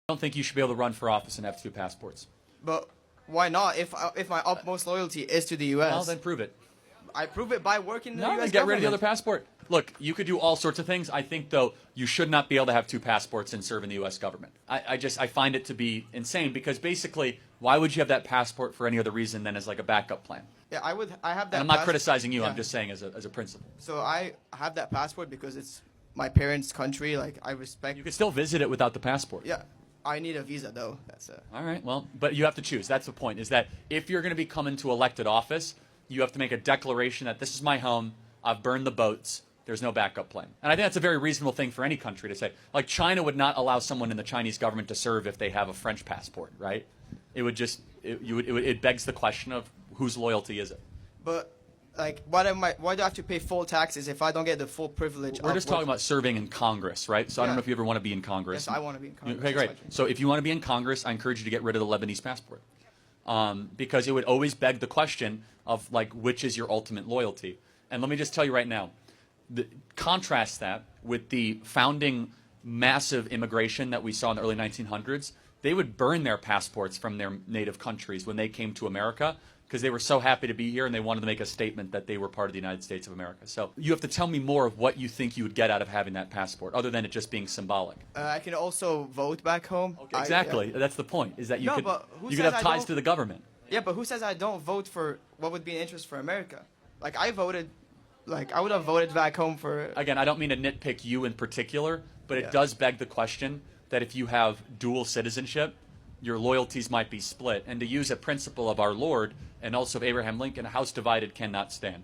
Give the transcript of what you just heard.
don't think you should be able to run for office and have two passports. But why not? If my utmost loyalty is to the U.S. Well, then prove it. I prove it by working in the No, U.S. then get rid of the other government. passport. Look, you could do all sorts of things. I think, though, you should not be able to have two passports and serve in the U.S. government. I find it to be insane because basically, why would you have that passport for any other reason than as like a backup plan? Yeah, I have that. And I'm not criticizing you. Yeah. I'm just saying as a principle. So I have that passport because it's my parents' country. Like I respect. You could still visit it without the passport. Yeah, I need a visa though. That's it. All right. Well, but you have to choose. That's the point. Is that if you're going to be coming to elected office, you have to make a declaration that this is my home. I've burned the boats. There's no backup plan. And I think that's a very reasonable thing for any country to say. Like China would not allow someone in the Chinese government to serve if they have a French passport, right? It would just it begs the question of whose loyalty is it? But like, why do I have to pay full taxes if I don't get the full privilege? We're just talking about serving in Congress, right? So I don't Yeah. know if you ever want to be in Congress. Yes, I want to be in Congress. Okay, great. So if you want to be in Congress, I encourage you to get rid of the Lebanese passport, because it would always beg the question of like which is your ultimate loyalty. And let me just tell you right now, contrast that with the founding massive immigration that we saw in the early 1900s. They would burn their passports from their native countries when they came to America because they were so happy to be here and they wanted to make a statement that they were part of the United States of America. So you have to tell me more of what you think you would get out of having that passport, other than it just being symbolic. I can also vote back home. Okay, exactly. Yeah. That's the point, is that you No, could, but who you could says have I ties don't- to the government. Yeah, but who says I don't vote for what would be an interest for America? Like I voted, like I would have voted back home for. Again, I don't mean to nitpick you in particular, but it Yeah. does beg the question that if you have dual citizenship, your loyalties might be split. And to use a principle of our Lord and also of Abraham Lincoln, a house divided cannot stand.